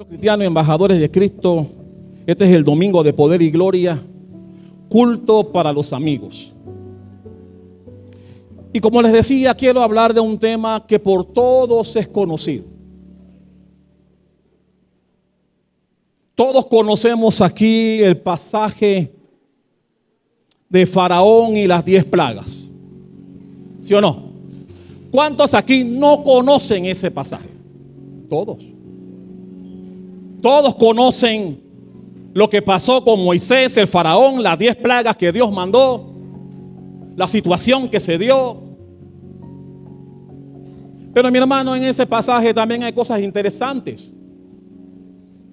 Cristianos, embajadores de Cristo, este es el domingo de poder y gloria, culto para los amigos. Y como les decía, quiero hablar de un tema que por todos es conocido. Todos conocemos aquí el pasaje de Faraón y las 10 plagas. ¿Sí o no? ¿Cuántos aquí no conocen ese pasaje? Todos. Todos conocen lo que pasó con Moisés, el faraón, las 10 plagas que Dios mandó, la situación que se dio. Pero mi hermano, en ese pasaje también hay cosas interesantes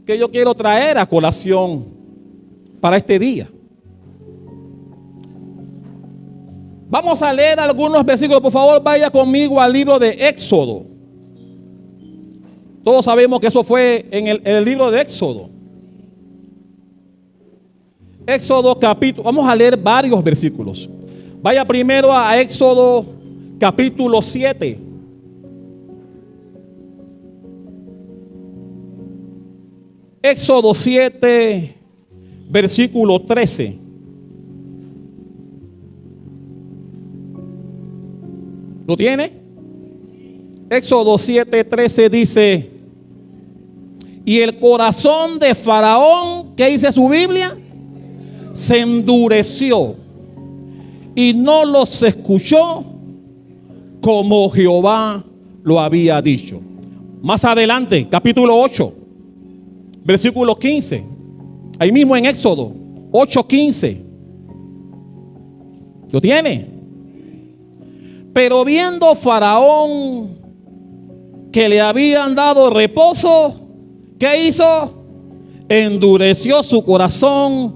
que yo quiero traer a colación para este día. Vamos a leer algunos versículos. Por favor, vaya conmigo al libro de Éxodo. Todos sabemos que eso fue en el libro de Éxodo. Éxodo capítulo, vamos a leer varios versículos. Vaya primero a Éxodo capítulo 7. Éxodo 7, versículo 13. ¿Lo tiene? Éxodo 7, 13 dice: y el corazón de Faraón, ¿qué dice su Biblia? Se endureció y no los escuchó como Jehová lo había dicho. Más adelante, capítulo 8, versículo 15. Ahí mismo en Éxodo 8:15. ¿Lo tiene? Pero viendo Faraón que le habían dado reposo, ¿qué hizo? Endureció su corazón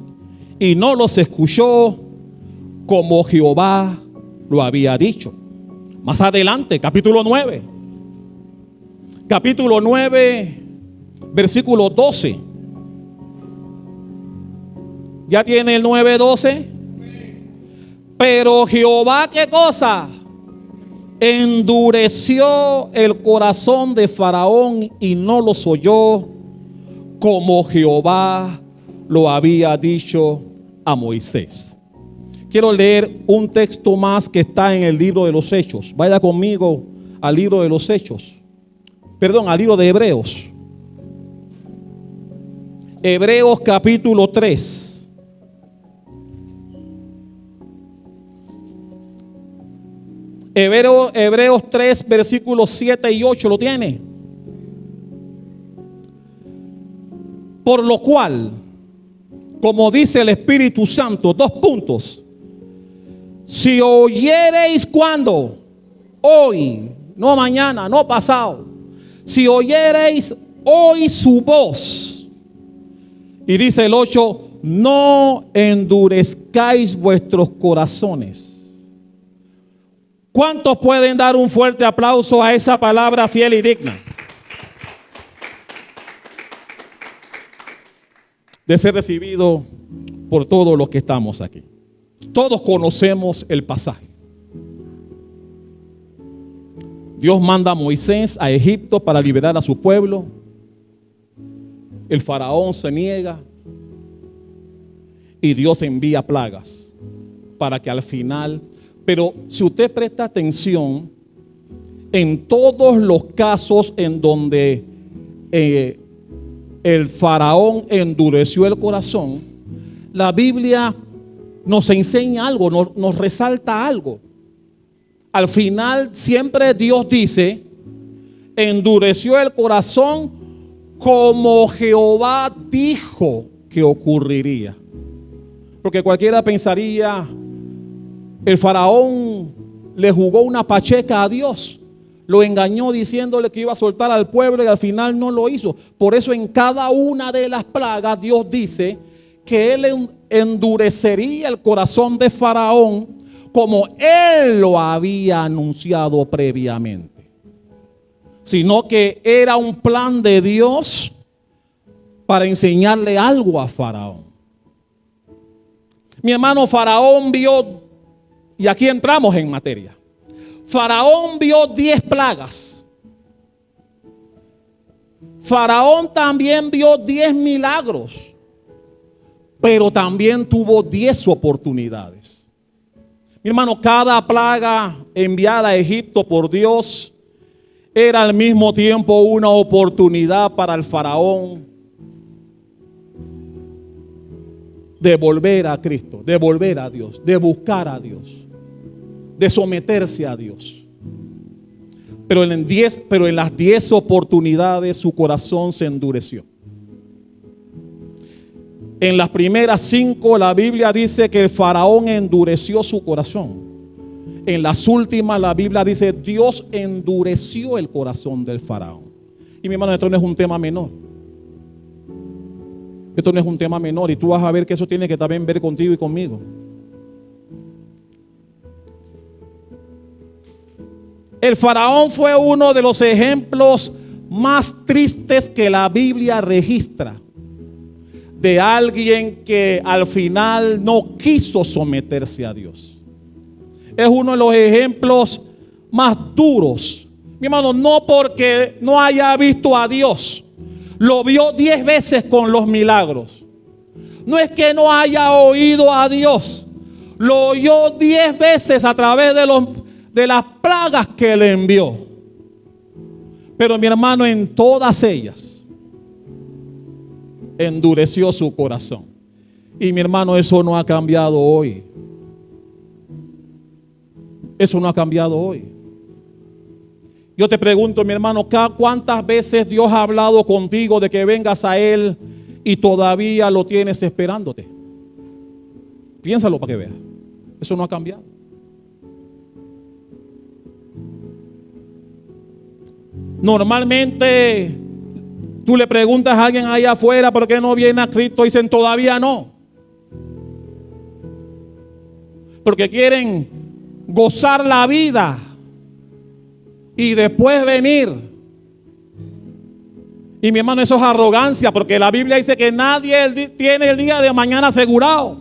y no los escuchó como Jehová lo había dicho. Más adelante, capítulo 9. Capítulo 9, versículo 12. ¿Ya tiene el 9:12? Pero Jehová, ¿qué cosa? Endureció el corazón de Faraón y no los oyó como Jehová lo había dicho a Moisés. Quiero leer un texto más que está en el libro de los Hechos. Vaya conmigo al libro de los Hechos. Perdón, al libro de Hebreos. Hebreos capítulo 3. Hebreos 3, versículos 7 y 8, ¿lo tiene? Por lo cual, como dice el Espíritu Santo, 2 puntos. Si oyereis, ¿cuándo? Hoy, no mañana, no pasado. Si oyereis hoy su voz. Y dice el 8, no endurezcáis vuestros corazones. ¿Cuántos pueden dar un fuerte aplauso a esa palabra fiel y digna de ser recibido por todos los que estamos aquí? Todos conocemos el pasaje. Dios manda a Moisés a Egipto para liberar a su pueblo. El faraón se niega y Dios envía plagas para que al final... Pero si usted presta atención, en todos los casos en donde el faraón endureció el corazón, la Biblia nos enseña algo, nos resalta algo. Al final siempre Dios dice, endureció el corazón como Jehová dijo que ocurriría. Porque cualquiera pensaría, el faraón le jugó una pacheca a Dios. Lo engañó diciéndole que iba a soltar al pueblo y al final no lo hizo. Por eso en cada una de las plagas Dios dice que Él endurecería el corazón de Faraón como Él lo había anunciado previamente. Sino que era un plan de Dios para enseñarle algo a Faraón. Mi hermano, Faraón vio... Y aquí entramos en materia. Faraón vio 10 plagas. Faraón también vio 10 milagros, pero también tuvo 10 oportunidades. Mi hermano, cada plaga enviada a Egipto por Dios era al mismo tiempo una oportunidad para el faraón de volver a Cristo, de volver a Dios, de buscar a Dios, de someterse a Dios. Pero en las 10 oportunidades su corazón se endureció. En las primeras 5 la Biblia dice que el faraón endureció su corazón. En las últimas la Biblia dice Dios endureció el corazón del faraón. Y mi hermano, esto no es un tema menor. Esto no es un tema menor y tú vas a ver que eso tiene que también ver contigo y conmigo. El faraón fue uno de los ejemplos más tristes que la Biblia registra de alguien que al final no quiso someterse a Dios. Es uno de los ejemplos más duros. Mi hermano, no porque no haya visto a Dios, lo vio 10 veces con los milagros. No es que no haya oído a Dios, lo oyó 10 veces a través de las plagas que le envió. Pero mi hermano, en todas ellas endureció su corazón. Y mi hermano, eso no ha cambiado hoy. Eso no ha cambiado hoy. Yo te pregunto, mi hermano, ¿cuántas veces Dios ha hablado contigo de que vengas a Él y todavía lo tienes esperándote? Piénsalo para que veas. Eso no ha cambiado. Normalmente tú le preguntas a alguien allá afuera por qué no viene a Cristo y dicen todavía no. Porque quieren gozar la vida y después venir. Y mi hermano, eso es arrogancia, porque la Biblia dice que nadie tiene el día de mañana asegurado.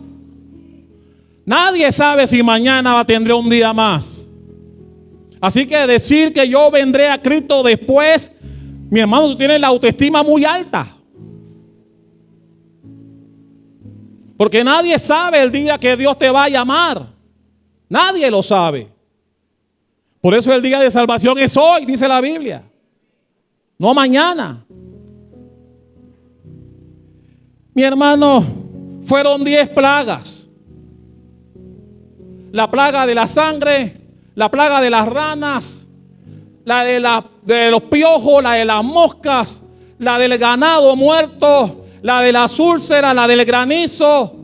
Nadie sabe si mañana tendré un día más. Así que decir que yo vendré a Cristo después, mi hermano, tú tienes la autoestima muy alta. Porque nadie sabe el día que Dios te va a llamar. Nadie lo sabe. Por eso el día de salvación es hoy, dice la Biblia. No mañana. Mi hermano, fueron 10 plagas. La plaga de la sangre, la plaga de las ranas, la de los piojos, la de las moscas, la del ganado muerto, la de las úlceras, la del granizo,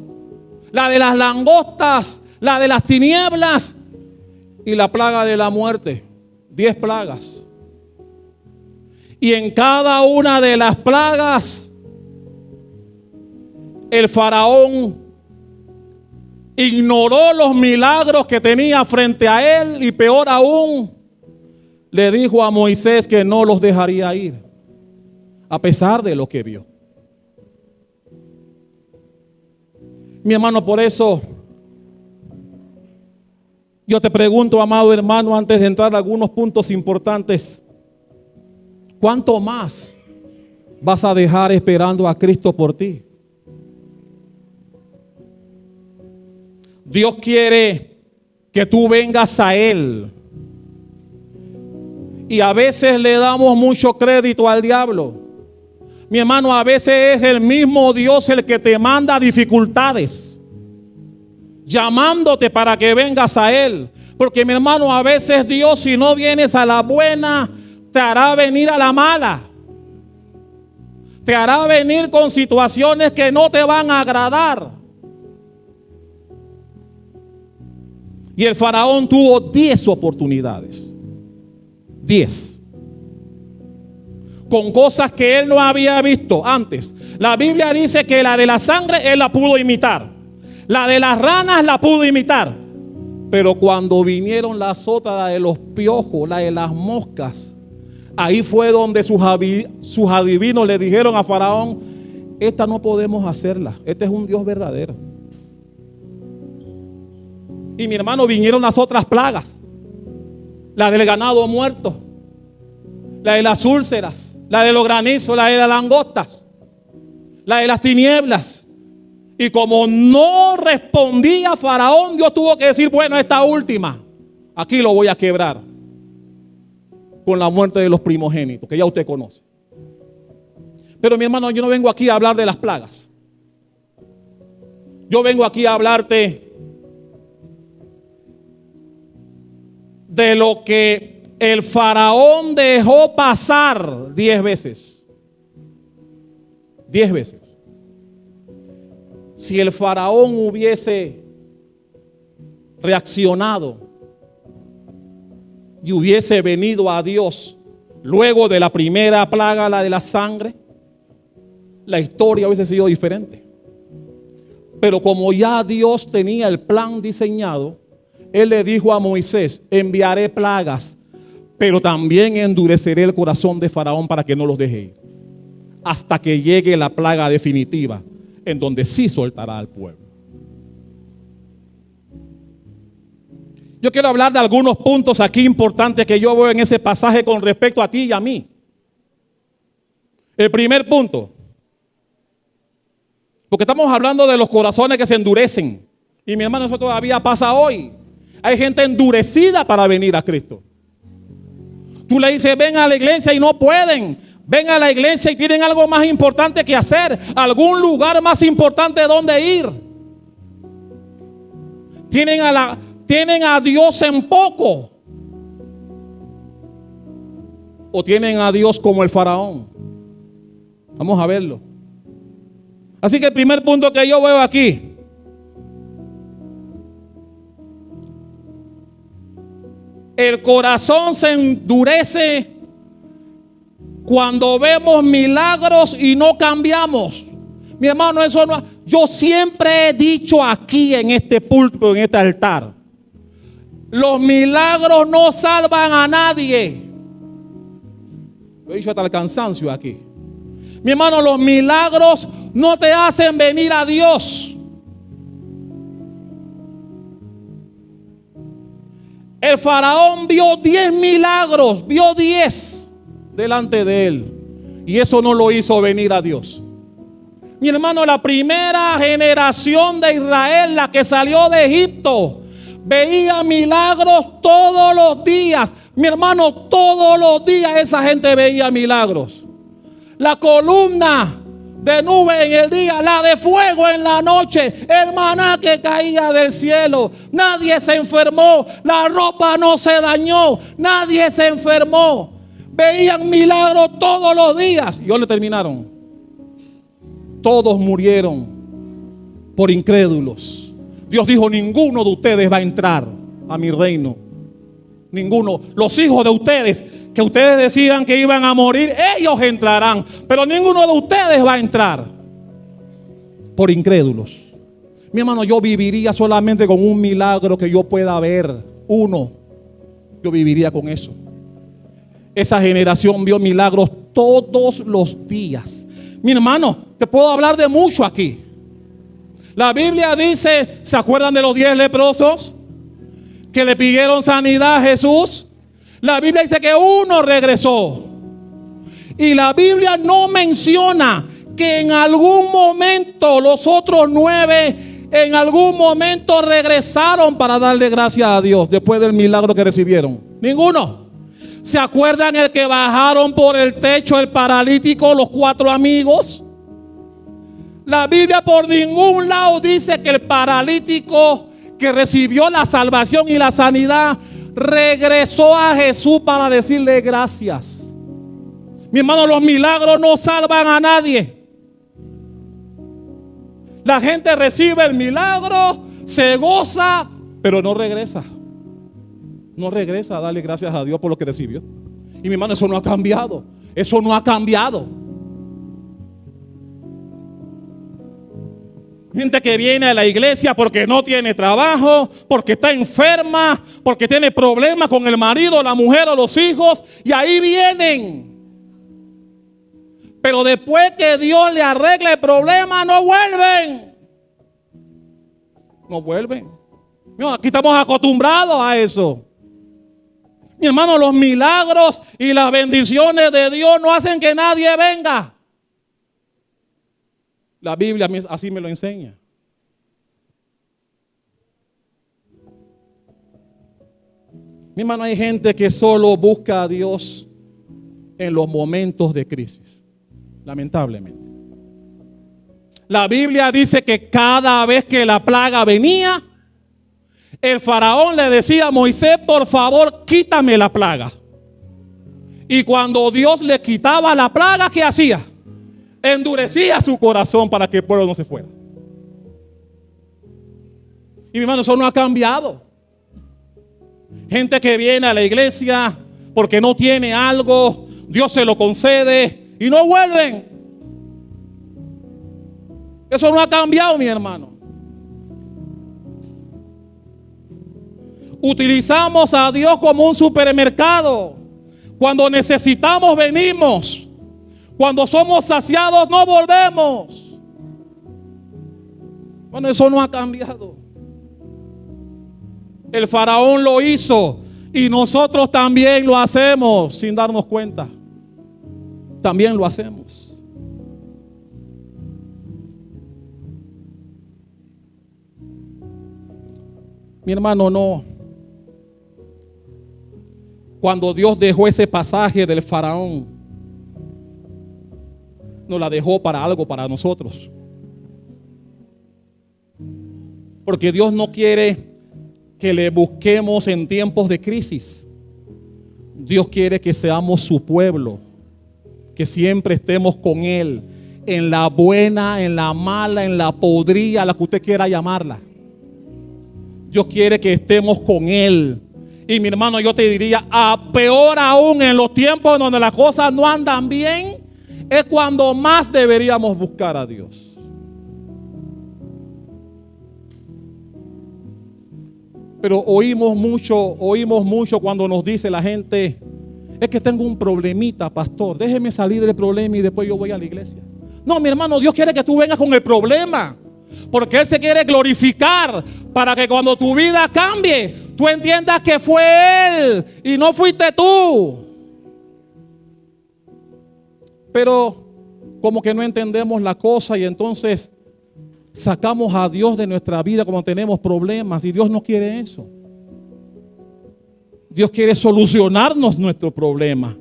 la de las langostas, la de las tinieblas y la plaga de la muerte. 10 plagas. Y en cada una de las plagas, el faraón ignoró los milagros que tenía frente a él y peor aún, le dijo a Moisés que no los dejaría ir, a pesar de lo que vio. Mi hermano, por eso yo te pregunto, amado hermano, antes de entrar a algunos puntos importantes, ¿cuánto más vas a dejar esperando a Cristo por ti? Dios quiere que tú vengas a Él. Y a veces le damos mucho crédito al diablo. Mi hermano, a veces es el mismo Dios el que te manda dificultades, llamándote para que vengas a Él. Porque mi hermano, a veces Dios, si no vienes a la buena, te hará venir a la mala. Te hará venir con situaciones que no te van a agradar. Y el faraón tuvo 10 oportunidades. 10. Con cosas que él no había visto antes. La Biblia dice que la de la sangre él la pudo imitar. La de las ranas la pudo imitar. Pero cuando vinieron las otras, la de los piojos, la de las moscas, ahí fue donde sus adivinos le dijeron a Faraón: esta no podemos hacerla. Este es un Dios verdadero. Y mi hermano, vinieron las otras plagas. La del ganado muerto, la de las úlceras, la de los granizos, la de las langostas, la de las tinieblas. Y como no respondía Faraón, Dios tuvo que decir, bueno, esta última, aquí lo voy a quebrar con la muerte de los primogénitos, que ya usted conoce. Pero mi hermano, yo no vengo aquí a hablar de las plagas. Yo vengo aquí a hablarte de lo que el faraón dejó pasar 10 veces. 10 veces. Si el faraón hubiese reaccionado y hubiese venido a Dios luego de la primera plaga, la de la sangre, la historia hubiese sido diferente. Pero como ya Dios tenía el plan diseñado, Él le dijo a Moisés, enviaré plagas, pero también endureceré el corazón de Faraón para que no los deje ir, hasta que llegue la plaga definitiva, en donde sí soltará al pueblo. Yo quiero hablar de algunos puntos aquí importantes que yo veo en ese pasaje con respecto a ti y a mí. El primer punto, porque estamos hablando de los corazones que se endurecen. Y mi hermano, eso todavía pasa hoy. Hay gente endurecida para venir a Cristo. Tú le dices, ven a la iglesia y no pueden. Ven a la iglesia y tienen algo más importante que hacer. Algún lugar más importante donde ir. Tienen a Dios en poco. O tienen a Dios como el faraón. Vamos a verlo. Así que el primer punto que yo veo aquí, el corazón se endurece cuando vemos milagros y no cambiamos. Mi hermano, eso no. Yo siempre he dicho aquí en este púlpito, en este altar, los milagros no salvan a nadie. Lo he dicho hasta el cansancio aquí. Mi hermano, los milagros no te hacen venir a Dios. El faraón vio 10 milagros, vio 10 delante de él. Y eso no lo hizo venir a Dios. Mi hermano, la primera generación de Israel, la que salió de Egipto, veía milagros todos los días. Mi hermano, todos los días esa gente veía milagros. La columna de nube en el día, la de fuego en la noche, el maná que caía del cielo. Nadie se enfermó, la ropa no se dañó, nadie se enfermó. Veían milagros todos los días. Y le terminaron. Todos murieron por incrédulos. Dios dijo, ninguno de ustedes va a entrar a mi reino. Ninguno. Los hijos de ustedes, que ustedes decían que iban a morir, ellos entrarán. Pero ninguno de ustedes va a entrar por incrédulos. Mi hermano, yo viviría solamente con un milagro que yo pueda ver. Uno. Yo viviría con eso. Esa generación vio milagros todos los días. Mi hermano, te puedo hablar de mucho aquí. La Biblia dice, ¿se acuerdan de los 10 leprosos que le pidieron sanidad a Jesús? La Biblia dice que uno regresó. Y la Biblia no menciona que en algún momento los otros 9 en algún momento regresaron para darle gracias a Dios después del milagro que recibieron. Ninguno. ¿Se acuerdan el que bajaron por el techo, el paralítico, los 4 amigos? La Biblia por ningún lado dice que el paralítico que recibió la salvación y la sanidad regresó a Jesús para decirle gracias. Mi hermano, los milagros no salvan a nadie. La gente recibe el milagro, se goza, pero no regresa. No regresa a darle gracias a Dios por lo que recibió. Y mi hermano, eso no ha cambiado. Eso no ha cambiado. Gente que viene a la iglesia porque no tiene trabajo, porque está enferma, porque tiene problemas con el marido, la mujer o los hijos, y ahí vienen. Pero después que Dios le arregle el problema, no vuelven. No vuelven. No, aquí estamos acostumbrados a eso. Mi hermano, los milagros y las bendiciones de Dios no hacen que nadie venga. La Biblia así me lo enseña. Mi hermano, hay gente que solo busca a Dios en los momentos de crisis, lamentablemente. La Biblia dice que cada vez que la plaga venía, el faraón le decía a Moisés, por favor, quítame la plaga. Y cuando Dios le quitaba la plaga, ¿qué hacía? Endurecía su corazón para que el pueblo no se fuera. Y mi hermano, eso no ha cambiado. Gente que viene a la iglesia porque no tiene algo, Dios se lo concede y no vuelven. Eso no ha cambiado, mi hermano. Utilizamos a Dios como un supermercado. Cuando necesitamos, venimos. Cuando somos saciados, no volvemos. Bueno, eso no ha cambiado. El faraón lo hizo y nosotros también lo hacemos sin darnos cuenta. También lo hacemos. Mi hermano, no. Cuando Dios dejó ese pasaje del faraón, nos la dejó para algo para nosotros. Porque Dios no quiere que le busquemos en tiempos de crisis. Dios quiere que seamos su pueblo, que siempre estemos con Él, en la buena, en la mala, en la podrida, la que usted quiera llamarla. Dios quiere que estemos con Él. Y mi hermano, yo te diría, peor aún en los tiempos donde las cosas no andan bien, es cuando más deberíamos buscar a Dios. Pero oímos mucho cuando nos dice la gente, es que tengo un problemita, pastor, déjeme salir del problema y después yo voy a la iglesia. No, mi hermano, Dios quiere que tú vengas con el problema, porque Él se quiere glorificar para que cuando tu vida cambie, tú entiendas que fue Él y no fuiste tú. Pero como que no entendemos la cosa y entonces sacamos a Dios de nuestra vida cuando tenemos problemas, y Dios no quiere eso. Dios quiere solucionarnos nuestro problema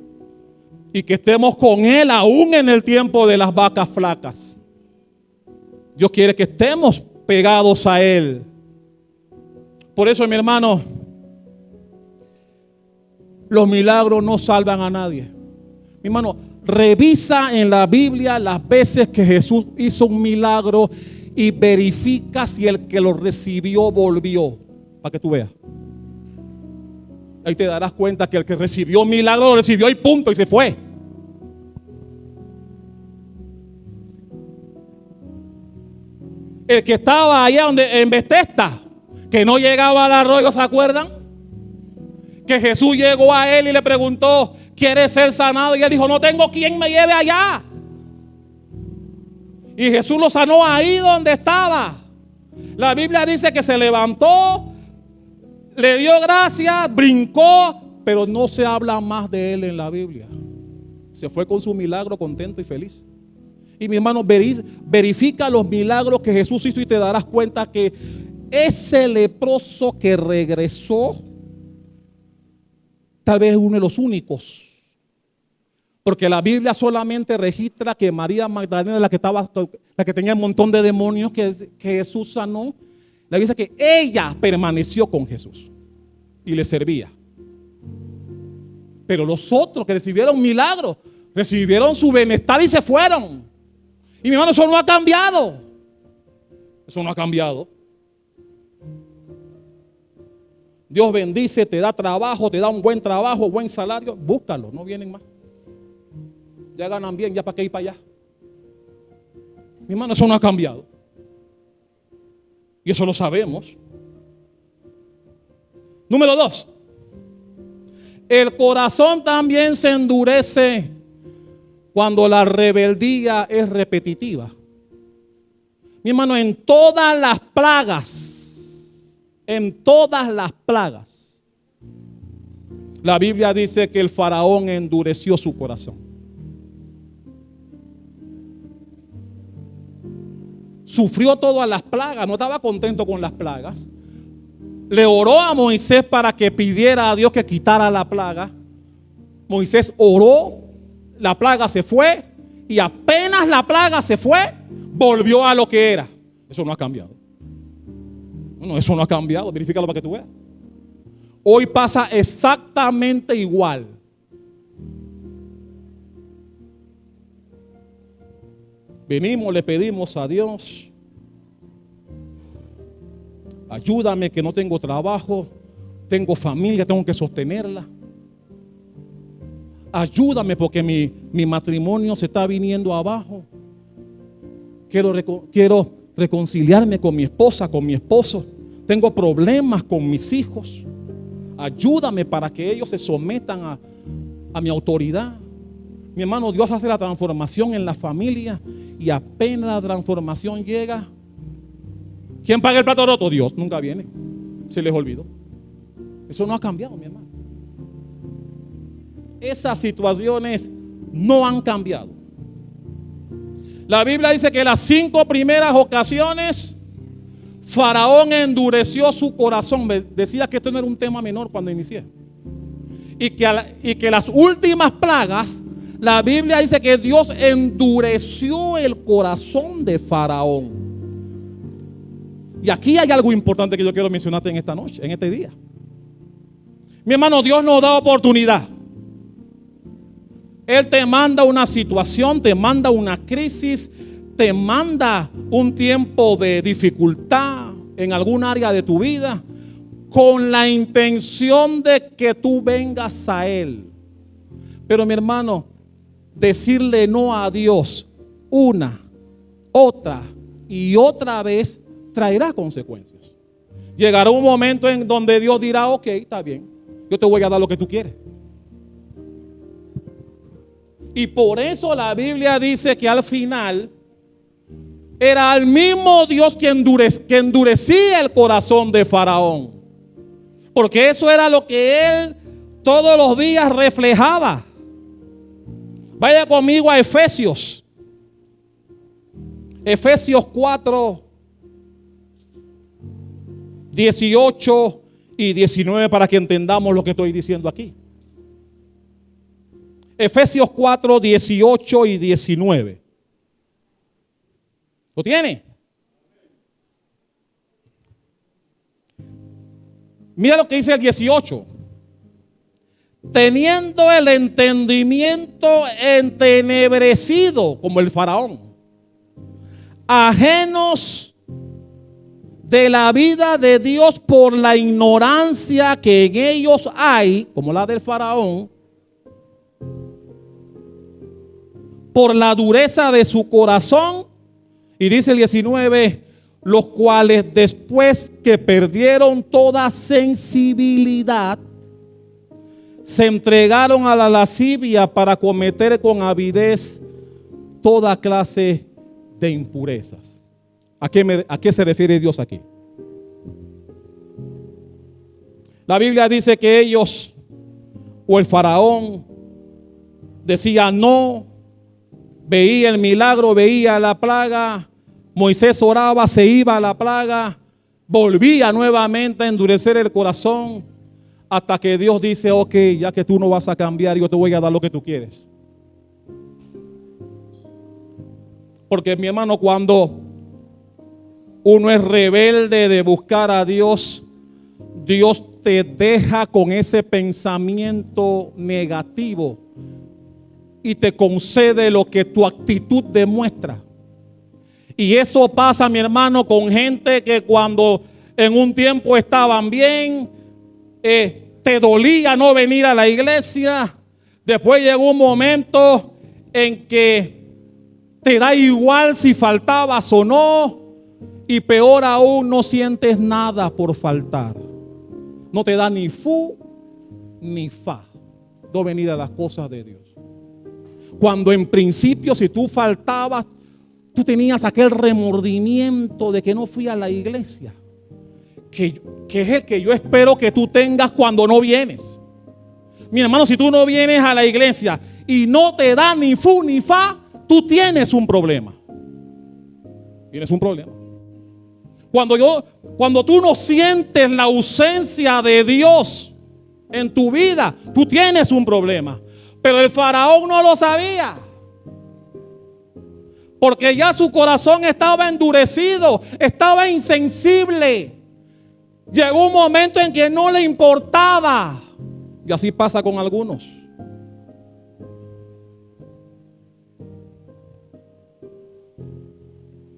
y que estemos con Él aún en el tiempo de las vacas flacas. Dios quiere que estemos pegados a Él. Por eso, mi hermano, los milagros no salvan a nadie. Mi hermano, revisa en la Biblia las veces que Jesús hizo un milagro y verifica si el que lo recibió volvió, para que tú veas. Ahí te darás cuenta que el que recibió un milagro lo recibió y punto, y se fue. El que estaba allá en Betesda, que no llegaba al arroyo, ¿se acuerdan? Que Jesús llegó a él y le preguntó, ¿quieres ser sanado? Y él dijo, no tengo quien me lleve allá. Y Jesús lo sanó ahí donde estaba. La Biblia dice que se levantó, le dio gracias, brincó, pero no se habla más de él en la Biblia. Se fue con su milagro contento y feliz. Y mi hermano, verifica los milagros que Jesús hizo y te darás cuenta que ese leproso que regresó, tal vez es uno de los únicos. Porque la Biblia solamente registra que María Magdalena, la que tenía un montón de demonios que Jesús sanó, la Biblia dice que ella permaneció con Jesús y le servía. Pero los otros que recibieron milagros, recibieron su bienestar y se fueron. Y mi hermano, eso no ha cambiado. Eso no ha cambiado. Dios bendice, te da trabajo, te da un buen trabajo, buen salario. Búscalo, no vienen más. Ya ganan bien, ya para qué ir para allá. Mi hermano, eso no ha cambiado. Y eso lo sabemos. Número 2. El corazón también se endurece cuando la rebeldía es repetitiva. Mi hermano, en todas las plagas, La Biblia dice que el faraón endureció su corazón. Sufrió todas las plagas, no estaba contento con las plagas. Le oró a Moisés para que pidiera a Dios que quitara la plaga. Moisés oró, la plaga se fue y apenas la plaga se fue, volvió a lo que era. Eso no ha cambiado. No, eso no ha cambiado, verifícalo para que tú veas. Hoy pasa exactamente igual. Venimos, le pedimos a Dios: ayúdame que no tengo trabajo, tengo familia, tengo que sostenerla. Ayúdame porque mi matrimonio se está viniendo abajo. Quiero reconciliarme con mi esposa, con mi esposo. Tengo problemas con mis hijos. Ayúdame para que ellos se sometan a mi autoridad. Mi hermano, Dios hace la transformación en la familia y apenas la transformación llega, ¿quién paga el plato roto? Dios. Nunca viene. Se les olvidó. Eso no ha cambiado, mi hermano. Esas situaciones no han cambiado. La Biblia dice que las 5 primeras ocasiones Faraón endureció su corazón. Me decía que esto no era un tema menor cuando inicié. Y que las últimas plagas, la Biblia dice que Dios endureció el corazón de Faraón. Y aquí hay algo importante que yo quiero mencionarte en esta noche, en este día. Mi hermano, Dios nos da oportunidad. Él te manda una situación, te manda una crisis, te manda un tiempo de dificultad en algún área de tu vida, con la intención de que tú vengas a Él. Pero mi hermano, decirle no a Dios una, otra y otra vez traerá consecuencias. Llegará un momento en donde Dios dirá: ok, está bien, yo te voy a dar lo que tú quieres. Y por eso la Biblia dice que al final era el mismo Dios que endurecía el corazón de Faraón. Porque eso era lo que él todos los días reflejaba. Vaya conmigo a Efesios. Efesios 4, 18 y 19 para que entendamos lo que estoy diciendo aquí. Efesios 4, 18 y 19. ¿Lo tiene? Mira lo que dice el 18. Teniendo el entendimiento entenebrecido como el faraón, ajenos de la vida de Dios por la ignorancia que en ellos hay, como la del faraón, por la dureza de su corazón. Y dice el 19, los cuales después que perdieron toda sensibilidad, se entregaron a la lascivia para cometer con avidez toda clase de impurezas. ¿A qué se refiere Dios aquí? La Biblia dice que ellos, o el faraón, decía no, veía el milagro, veía la plaga, Moisés oraba, se iba a la plaga, volvía nuevamente a endurecer el corazón, hasta que Dios dice: ok, ya que tú no vas a cambiar, yo te voy a dar lo que tú quieres. Porque mi hermano, cuando uno es rebelde de buscar a Dios, Dios te deja con ese pensamiento negativo y te concede lo que tu actitud demuestra. Y eso pasa, mi hermano, con gente que cuando en un tiempo estaban bien, te dolía no venir a la iglesia. Después llegó un momento en que te da igual si faltabas o no, y peor aún, no sientes nada por faltar. No te da ni fu ni fa no venir a las cosas de Dios. Cuando en principio, si tú faltabas, tú tenías aquel remordimiento de que no fui a la iglesia, que es el que yo espero que tú tengas cuando no vienes. Mi hermano, si tú no vienes a la iglesia y no te da ni fu ni fa, tú tienes un problema. Tienes un problema. Cuando tú no sientes la ausencia de Dios en tu vida, tú tienes un problema. Pero el faraón no lo sabía, porque ya su corazón estaba endurecido, estaba insensible. Llegó un momento en que no le importaba. Y así pasa con algunos.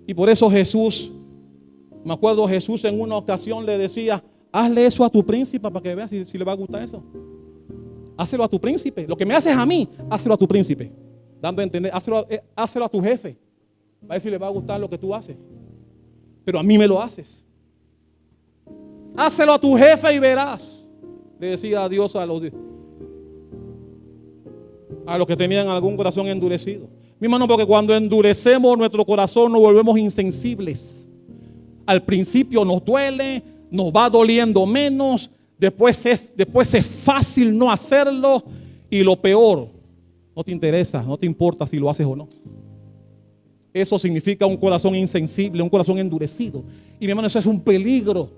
Y por eso Jesús, me acuerdo, Jesús en una ocasión le decía: hazle eso a tu príncipe para que veas si le va a gustar eso. Hazlo a tu príncipe. Lo que me haces a mí, hazlo a tu príncipe. Dando a entender, hazlo a tu jefe. A ver si le va a gustar lo que tú haces. Pero a mí me lo haces. Hazlo a tu jefe y verás. Le decía a Dios a los que tenían algún corazón endurecido. Mi hermano, porque cuando endurecemos nuestro corazón nos volvemos insensibles. Al principio nos duele, nos va doliendo menos, después es fácil no hacerlo, y lo peor, no te interesa, no te importa si lo haces o no. Eso significa un corazón insensible, un corazón endurecido. Y mi hermano, eso es un peligro.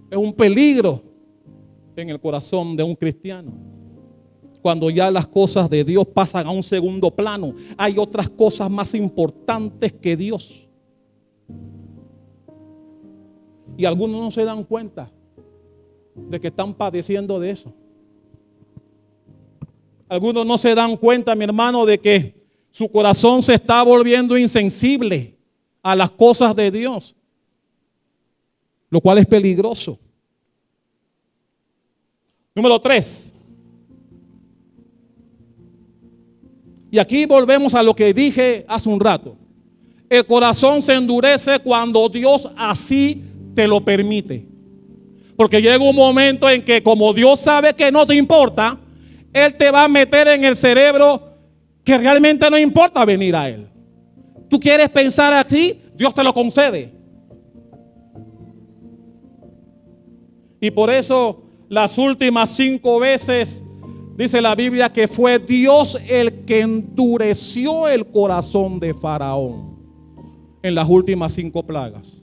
Es un peligro en el corazón de un cristiano. Cuando ya las cosas de Dios pasan a un segundo plano, hay otras cosas más importantes que Dios. Y algunos no se dan cuenta de que están padeciendo de eso. Algunos no se dan cuenta, mi hermano, de que su corazón se está volviendo insensible a las cosas de Dios, lo cual es peligroso. Número 3. Y aquí volvemos a lo que dije hace un rato. El corazón se endurece cuando Dios así te lo permite. Porque llega un momento en que, como Dios sabe que no te importa, Él te va a meter en el cerebro que realmente no importa venir a Él. Tú quieres pensar así, Dios te lo concede. Y por eso las últimas 5 veces dice la Biblia que fue Dios el que endureció el corazón de Faraón en las últimas 5 plagas.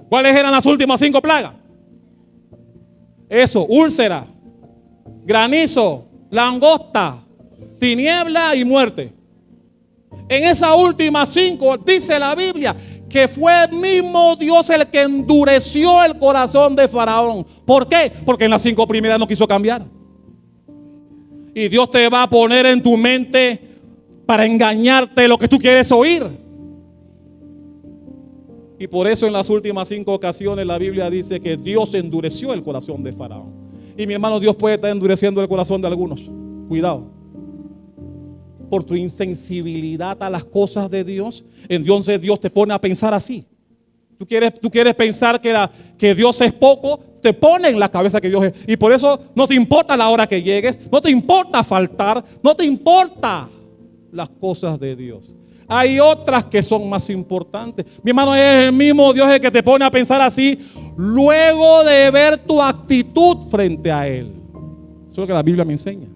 ¿Cuáles eran las últimas 5 plagas? Eso: úlcera, granizo, langosta, tiniebla y muerte. En esas últimas 5 dice la Biblia que fue el mismo Dios el que endureció el corazón de Faraón. ¿Por qué? Porque en las 5 primeras no quiso cambiar. Y Dios te va a poner en tu mente para engañarte lo que tú quieres oír. Y por eso en las últimas 5 ocasiones la Biblia dice que Dios endureció el corazón de Faraón. Y mi hermano, Dios puede estar endureciendo el corazón de algunos. Cuidado. Por tu insensibilidad a las cosas de Dios, entonces Dios te pone a pensar así. Tú quieres pensar que Dios es poco, te pone en la cabeza que Dios es. Y por eso no te importa la hora que llegues, no te importa faltar, no te importa las cosas de Dios. Hay otras que son más importantes. Mi hermano, es el mismo Dios el que te pone a pensar así luego de ver tu actitud frente a Él. Eso es lo que la Biblia me enseña.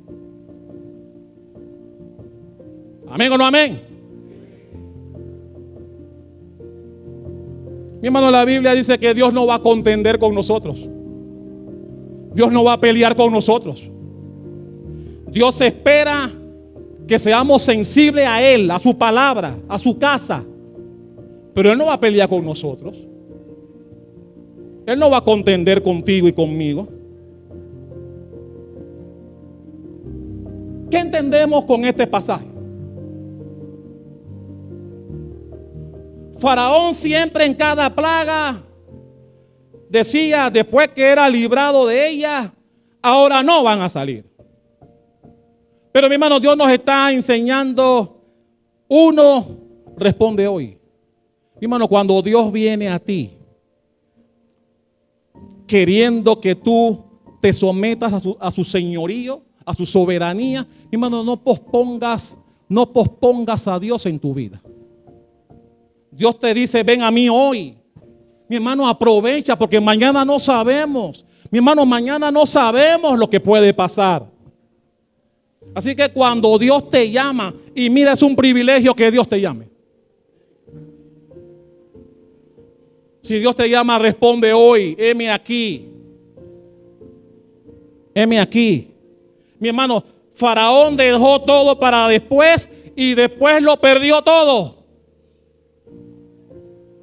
¿Amén o no amén? Mi hermano, la Biblia dice que Dios no va a contender con nosotros. Dios no va a pelear con nosotros. Dios espera que seamos sensibles a Él, a su palabra, a su casa. Pero Él no va a pelear con nosotros. Él no va a contender contigo y conmigo. ¿Qué entendemos con este pasaje? Faraón siempre en cada plaga decía, después que era librado de ella, ahora no van a salir. Pero mi hermano, Dios nos está enseñando. Uno, responde hoy. Mi hermano, cuando Dios viene a ti queriendo que tú te sometas a su señorío, a su soberanía, mi hermano, no pospongas a Dios en tu vida. Dios te dice, ven a mí hoy. Mi hermano, aprovecha, porque mañana no sabemos. Mi hermano, mañana no sabemos lo que puede pasar. Así que cuando Dios te llama, y mira, es un privilegio que Dios te llame. Si Dios te llama, responde hoy: heme aquí. Heme aquí. Mi hermano, Faraón dejó todo para después y después lo perdió todo.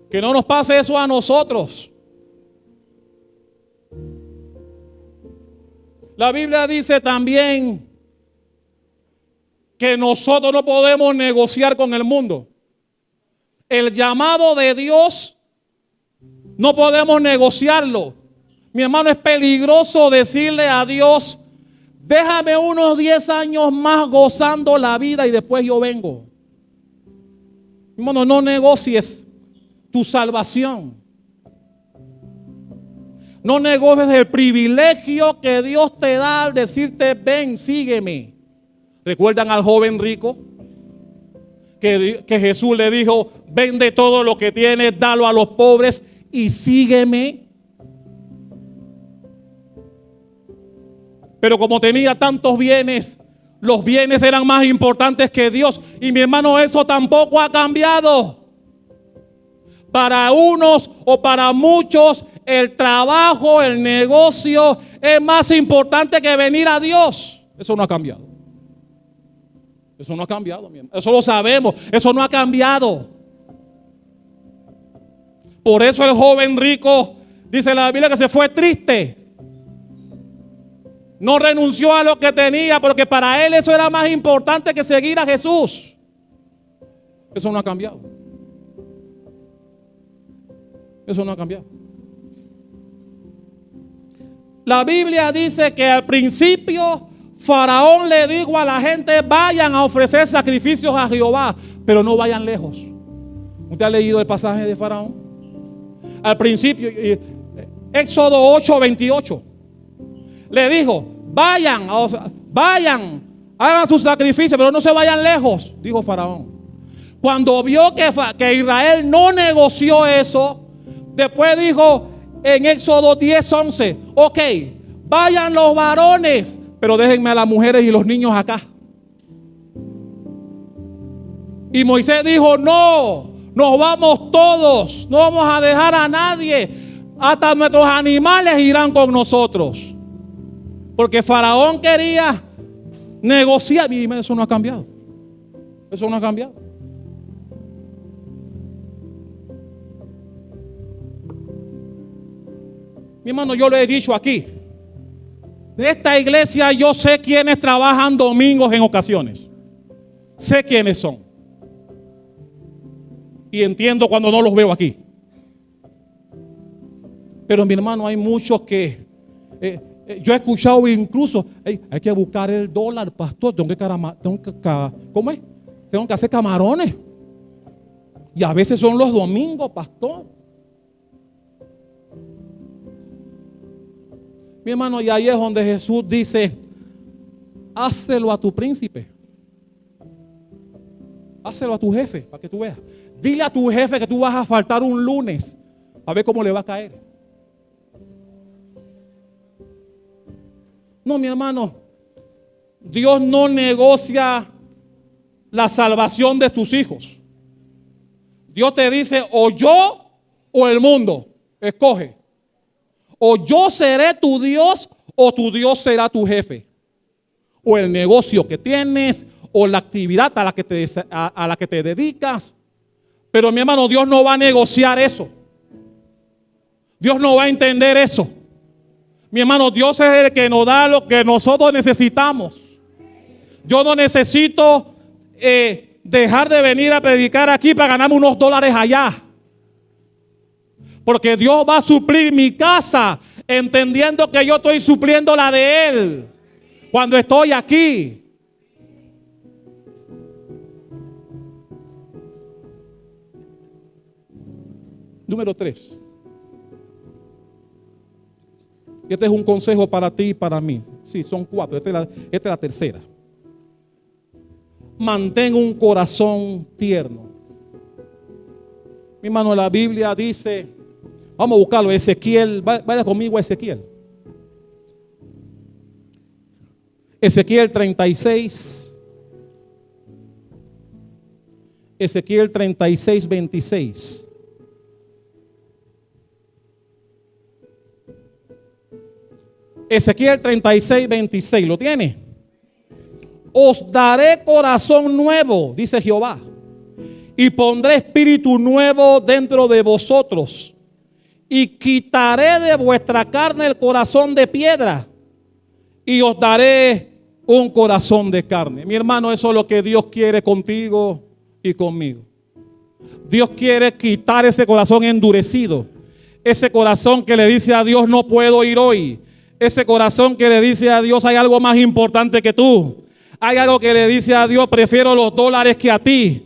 Que no nos pase eso a nosotros. La Biblia dice también que nosotros no podemos negociar con el mundo. El llamado de Dios no podemos negociarlo. Mi hermano, es peligroso decirle a Dios: déjame unos 10 años más gozando la vida y después yo vengo. Mi hermano, no negocies tu salvación. No negocies el privilegio que Dios te da al decirte: ven, sígueme. ¿Recuerdan al joven rico? Que Jesús le dijo: vende todo lo que tienes, dalo a los pobres y sígueme. Pero como tenía tantos bienes, los bienes eran más importantes que Dios. Y mi hermano, eso tampoco ha cambiado. Para unos o para muchos, el trabajo, el negocio es más importante que venir a Dios. Eso no ha cambiado. Eso no ha cambiado, mi hermano. Eso lo sabemos. Eso no ha cambiado. Por eso el joven rico, dice la Biblia, que se fue triste. No renunció a lo que tenía, porque para él eso era más importante que seguir a Jesús. Eso no ha cambiado. Eso no ha cambiado. La Biblia dice que al principio Faraón le dijo a la gente: vayan a ofrecer sacrificios a Jehová, pero no vayan lejos. ¿Usted ha leído el pasaje de Faraón? Al principio, Éxodo 8:28, le dijo: vayan, hagan su sacrificio, pero no se vayan lejos, dijo Faraón. Cuando vio que Israel no negoció eso, después dijo en Éxodo 10:11: ok, vayan los varones, pero déjenme a las mujeres y los niños acá. Y Moisés dijo: no, nos vamos todos, no vamos a dejar a nadie, hasta nuestros animales irán con nosotros. Porque Faraón quería negociar. Y eso no ha cambiado. Eso no ha cambiado. Mi hermano, yo lo he dicho aquí. De esta iglesia yo sé quiénes trabajan domingos en ocasiones. Sé quiénes son. Y entiendo cuando no los veo aquí. Pero mi hermano, hay muchos que yo he escuchado incluso: hay que buscar el dólar, pastor. ¿Cómo es? Tengo que hacer camarones. Y a veces son los domingos, pastor. Mi hermano, y ahí es donde Jesús dice: hácelo a tu príncipe. Hácelo a tu jefe, para que tú veas. Dile a tu jefe que tú vas a faltar un lunes, a ver cómo le va a caer. No, mi hermano, Dios no negocia la salvación de tus hijos. Dios te dice: o yo o el mundo, escoge. O yo seré tu Dios o tu Dios será tu jefe. O el negocio que tienes o la actividad a la que te dedicas. Pero mi hermano, Dios no va a negociar eso. Dios no va a entender eso. Mi hermano, Dios es el que nos da lo que nosotros necesitamos. Yo no necesito dejar de venir a predicar aquí para ganarme unos dólares allá. Porque Dios va a suplir mi casa, entendiendo que yo estoy supliendo la de Él cuando estoy aquí. Número 3. Este es un consejo para ti y para mí. Sí, son 4. Esta es la tercera. Mantén un corazón tierno. Mi hermano, la Biblia dice, vamos a buscarlo, Ezequiel, vaya conmigo a Ezequiel. Ezequiel 36. Ezequiel 36, 26. Ezequiel 36, 26. ¿Lo tiene? Os daré corazón nuevo, dice Jehová, y pondré espíritu nuevo dentro de vosotros, y quitaré de vuestra carne el corazón de piedra, y os daré un corazón de carne. Mi hermano, eso es lo que Dios quiere contigo y conmigo. Dios quiere quitar ese corazón endurecido, ese corazón que le dice a Dios no puedo ir hoy, ese corazón que le dice a Dios hay algo más importante que tú, hay algo que le dice a Dios prefiero los dólares que a ti.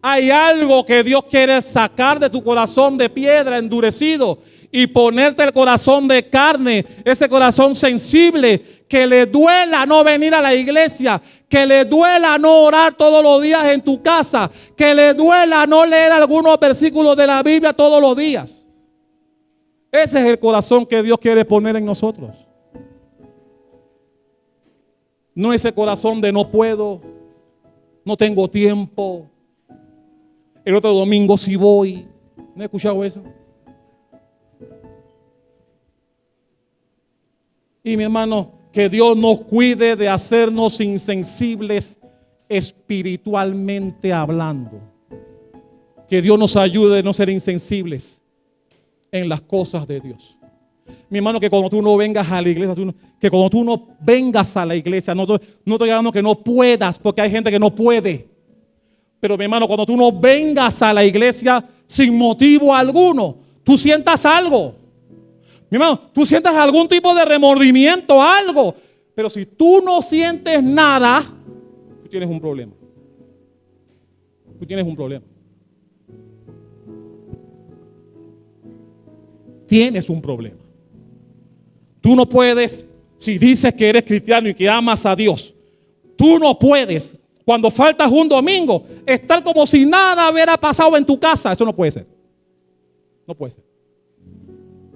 Hay algo que Dios quiere sacar de tu corazón de piedra endurecido y ponerte el corazón de carne, ese corazón sensible, que le duela no venir a la iglesia, que le duela no orar todos los días en tu casa, que le duela no leer algunos versículos de la Biblia todos los días. Ese es el corazón que Dios quiere poner en nosotros. No ese corazón de no puedo, no tengo tiempo, el otro domingo sí voy. ¿No he escuchado eso? Y mi hermano, que Dios nos cuide de hacernos insensibles espiritualmente hablando. Que Dios nos ayude a no ser insensibles en las cosas de Dios. Mi hermano, que cuando tú no vengas a la iglesia, que cuando tú no vengas a la iglesia, no estoy hablando que no puedas, porque hay gente que no puede. Pero mi hermano, cuando tú no vengas a la iglesia sin motivo alguno, tú sientas algo. Mi hermano, tú sientas algún tipo de remordimiento, algo. Pero si tú no sientes nada, tú tienes un problema. Tú tienes un problema. Tienes un problema. Tú no puedes, si dices que eres cristiano y que amas a Dios, tú no puedes, cuando faltas un domingo, estar como si nada hubiera pasado en tu casa. Eso no puede ser. No puede ser.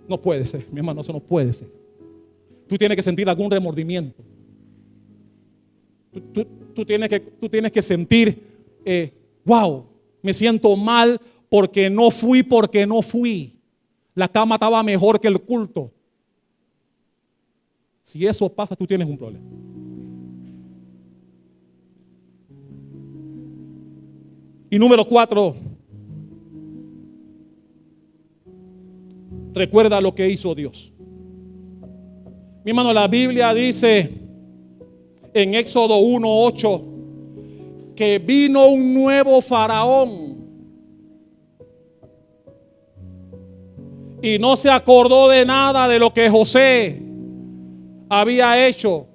No puede ser, mi hermano, eso no puede ser. Tú tienes que sentir algún remordimiento. Tú tienes que sentir, wow, me siento mal porque no fui. La cama estaba mejor que el culto. Si eso pasa, tú tienes un problema. Y número 4, recuerda lo que hizo Dios. Mi hermano, la Biblia dice en Éxodo 1:8 que vino un nuevo faraón y no se acordó de nada de lo que José había hecho.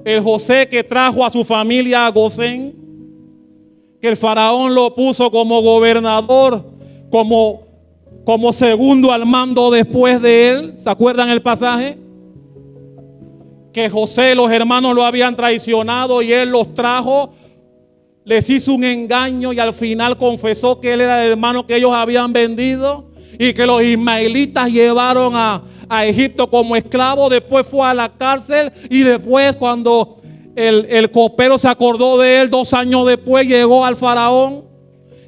El José que trajo a su familia a Gosén, que el faraón lo puso como gobernador, como segundo al mando después de él. ¿Se acuerdan el pasaje? Que José, los hermanos lo habían traicionado y él los trajo, les hizo un engaño y al final confesó que él era el hermano que ellos habían vendido y que los ismaelitas llevaron a Egipto como esclavo. Después fue a la cárcel y después, cuando el copero se acordó de él 2 años después, llegó al faraón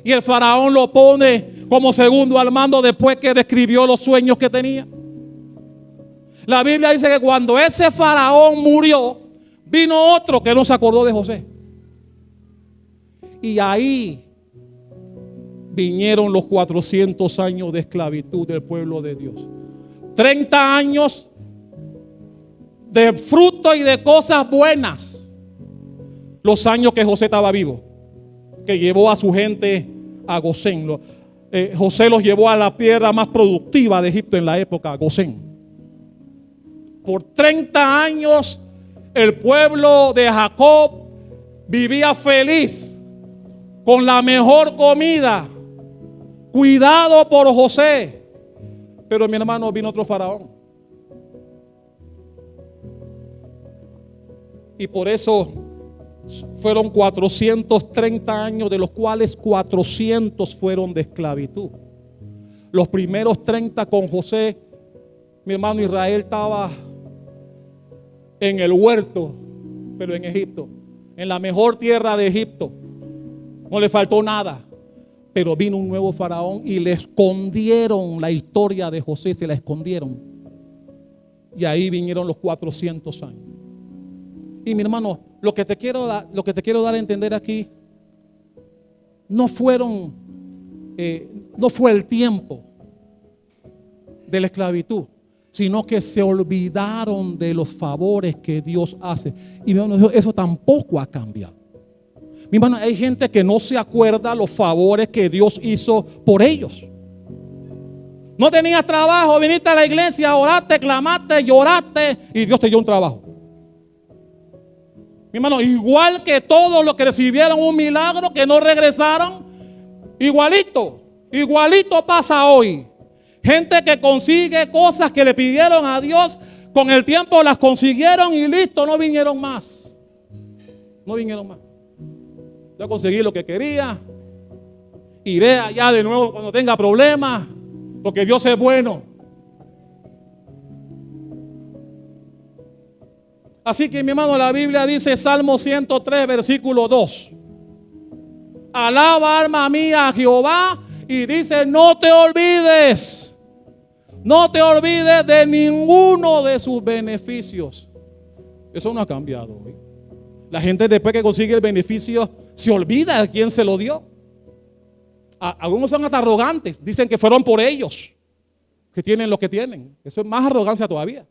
y el faraón lo pone como segundo al mando después que describió los sueños que tenía. La Biblia dice que cuando ese faraón murió, vino otro que no se acordó de José. Y ahí vinieron los 400 años de esclavitud del pueblo de Dios. 30 años de fruto y de cosas buenas. Los años que José estaba vivo, que llevó a su gente a Gosén. José los llevó a la tierra más productiva de Egipto en la época, Gosén. Por 30 años el pueblo de Jacob vivía feliz, con la mejor comida, cuidado por José. Pero mi hermano, vino otro faraón. Y por eso fueron 430 años, de los cuales 400 fueron de esclavitud. Los primeros 30 con José, mi hermano, Israel estaba en el huerto, pero en Egipto, en la mejor tierra de Egipto. No le faltó nada. Pero vino un nuevo faraón y le escondieron la historia de José, se la escondieron. Y ahí vinieron los 400 años. Y mi hermano, lo que te quiero dar a entender aquí, no fue el tiempo de la esclavitud, sino que se olvidaron de los favores que Dios hace. Y mi hermano, eso tampoco ha cambiado. Mi hermano, hay gente que no se acuerda los favores que Dios hizo por ellos. No tenías trabajo, viniste a la iglesia, oraste, clamaste, lloraste y Dios te dio un trabajo. Mi hermano, igual que todos los que recibieron un milagro, que no regresaron, igualito pasa hoy. Gente que consigue cosas que le pidieron a Dios, con el tiempo las consiguieron y listo, no vinieron más. No vinieron más. Yo conseguí lo que quería. Iré allá de nuevo cuando tenga problemas, porque Dios es bueno. Así que mi hermano, la Biblia dice, Salmo 103, versículo 2. Alaba, alma mía, a Jehová, y dice, no te olvides de ninguno de sus beneficios. Eso no ha cambiado hoy. La gente después que consigue el beneficio se olvida de quién se lo dio. Algunos son hasta arrogantes, dicen que fueron por ellos, que tienen lo que tienen. Eso es más arrogancia todavía.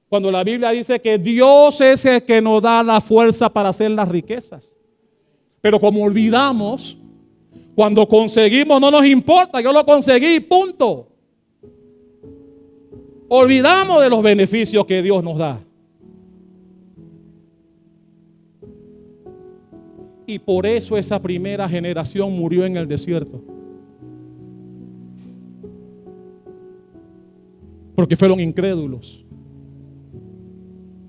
Cuando la Biblia dice que Dios es el que nos da la fuerza para hacer las riquezas. Pero como olvidamos, cuando conseguimos no nos importa, yo lo conseguí, punto. Olvidamos de los beneficios que Dios nos da. Y por eso esa primera generación murió en el desierto. Porque fueron incrédulos.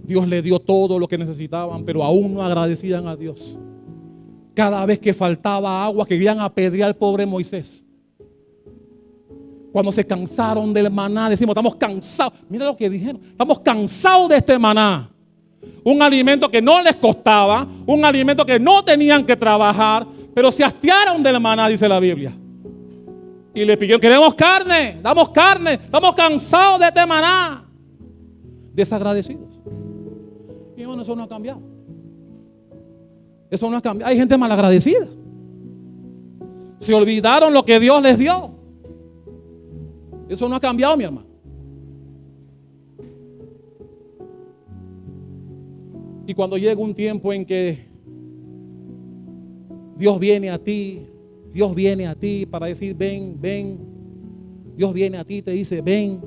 Dios les dio todo lo que necesitaban, pero aún no agradecían a Dios. Cada vez que faltaba agua, querían apedrear al pobre Moisés. Cuando se cansaron del maná, decimos, estamos cansados. Mira lo que dijeron, estamos cansados de este maná. Un alimento que no les costaba, un alimento que no tenían que trabajar, pero se hastiaron del maná, dice la Biblia. Y le pidieron, queremos carne, damos carne, estamos cansados de este maná. Desagradecidos. Y bueno, eso no ha cambiado. Eso no ha cambiado. Hay gente malagradecida. Se olvidaron lo que Dios les dio. Eso no ha cambiado, mi hermano. Y cuando llega un tiempo en que Dios viene a ti para decir, ven, ven. Dios viene a ti y te dice, ven,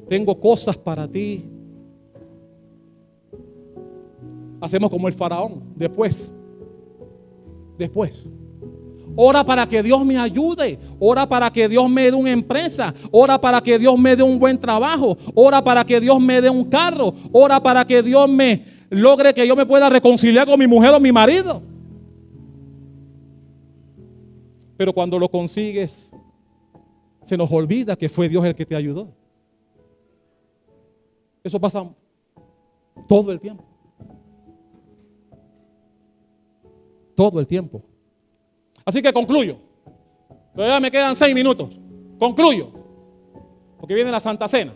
tengo cosas para ti. Hacemos como el faraón, después. Ora para que Dios me ayude. Ora para que Dios me dé una empresa. Ora para que Dios me dé un buen trabajo. Ora para que Dios me dé un carro. Ora para que Dios me logre que yo me pueda reconciliar con mi mujer o mi marido. Pero cuando lo consigues, se nos olvida que fue Dios el que te ayudó. Eso pasa todo el tiempo. Todo el tiempo. Así que concluyo. Todavía me quedan 6 minutos. Concluyo. Porque viene la Santa Cena.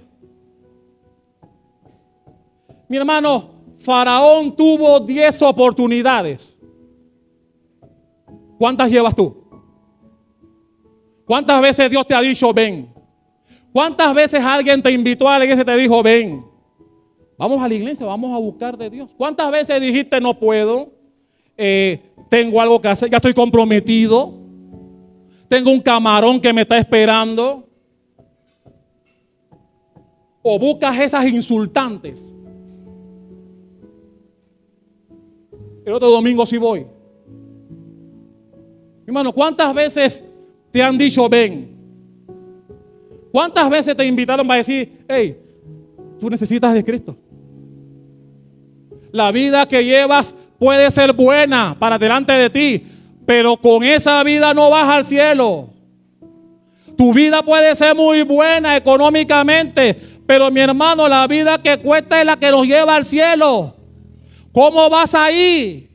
Mi hermano, Faraón tuvo 10 oportunidades. ¿Cuántas llevas tú? ¿Cuántas veces Dios te ha dicho ven? ¿Cuántas veces alguien te invitó a la iglesia y te dijo ven? Vamos a la iglesia, vamos a buscar de Dios. ¿Cuántas veces dijiste no puedo? Tengo algo que hacer, ya estoy comprometido. Tengo un camarón que me está esperando. O buscas esas insultantes. El otro domingo sí voy. Hermano, ¿cuántas veces te han dicho ven? ¿Cuántas veces te invitaron para decir, hey, tú necesitas de Cristo? La vida que llevas puede ser buena para delante de ti, pero con esa vida no vas al cielo. Tu vida puede ser muy buena económicamente, Pero mi hermano, la vida que cuesta es la que nos lleva al cielo. ¿Cómo vas ahí?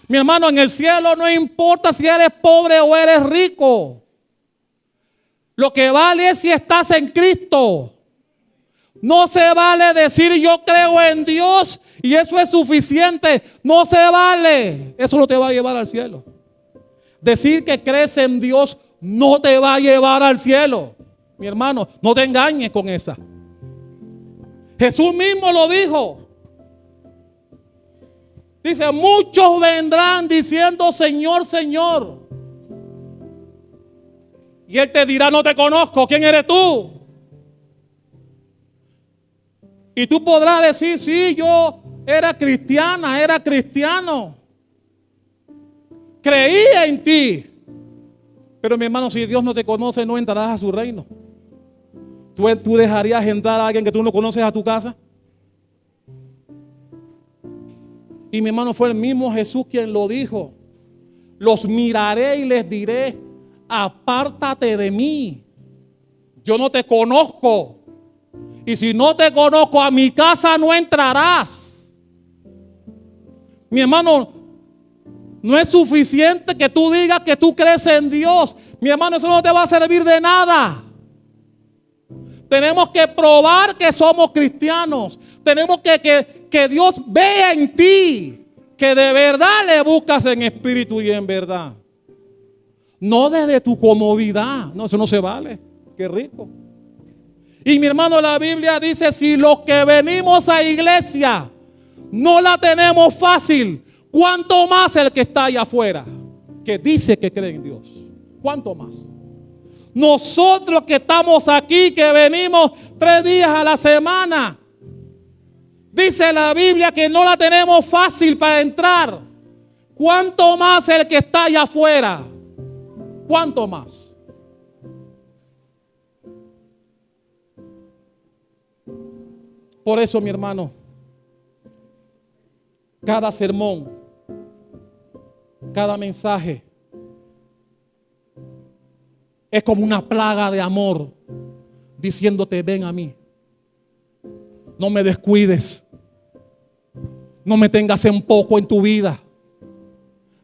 Mi hermano, en el cielo no importa si eres pobre o eres rico. Lo que vale es si estás en Cristo. No se vale decir yo creo en Dios y eso es suficiente. No se vale. Eso no te va a llevar al cielo. Decir que crees en Dios no te va a llevar al cielo. Mi hermano, no te engañes con esa. Jesús mismo lo dijo. Dice, muchos vendrán diciendo Señor, Señor. Y Él te dirá, no te conozco, ¿quién eres tú? Y tú podrás decir, sí, yo era cristiana, era cristiano. Creía en ti. Pero mi hermano, si Dios no te conoce, no entrarás a su reino. ¿Tú dejarías entrar a alguien que tú no conoces a tu casa? Y mi hermano, fue el mismo Jesús quien lo dijo. Los miraré y les diré, apártate de mí. Yo no te conozco. Y si no te conozco, a mi casa no entrarás. Mi hermano, no es suficiente que tú digas que tú crees en Dios. Mi hermano, eso no te va a servir de nada. Tenemos que probar que somos cristianos. Tenemos que Dios vea en ti que de verdad le buscas en espíritu y en verdad. No desde tu comodidad. No, eso no se vale. Qué rico. Y mi hermano, la Biblia dice, si los que venimos a iglesia no la tenemos fácil, ¿cuánto más el que está allá afuera, que dice que cree en Dios? ¿Cuánto más? Nosotros que estamos aquí, que venimos 3 días a la semana, dice la Biblia que no la tenemos fácil para entrar. ¿Cuánto más el que está allá afuera? ¿Cuánto más? Por eso, mi hermano, cada sermón, cada mensaje es como una plaga de amor diciéndote, ven a mí. No me descuides. No me tengas en poco en tu vida.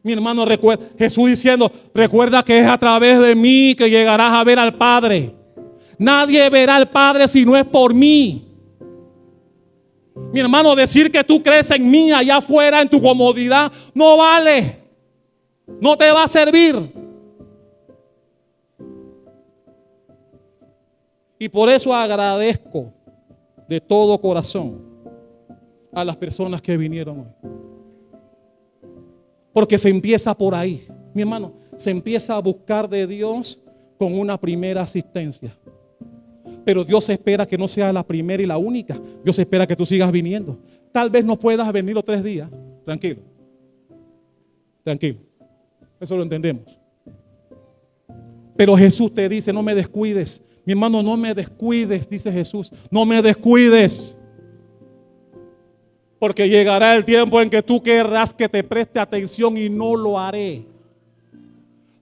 Mi hermano, recuerda, Jesús diciendo, recuerda que es a través de mí que llegarás a ver al Padre. Nadie verá al Padre si no es por mí. Mi hermano, decir que tú crees en mí allá afuera en tu comodidad no vale. No te va a servir. Y por eso agradezco de todo corazón a las personas que vinieron hoy. Porque se empieza por ahí. Mi hermano, se empieza a buscar de Dios con una primera asistencia. Pero Dios espera que no sea la primera y la única. Dios espera que tú sigas viniendo. Tal vez no puedas venir los 3 días. Tranquilo. Tranquilo. Eso lo entendemos. Pero Jesús te dice, no me descuides. Mi hermano, no me descuides, dice Jesús. No me descuides. Porque llegará el tiempo en que tú querrás que te preste atención y no lo haré.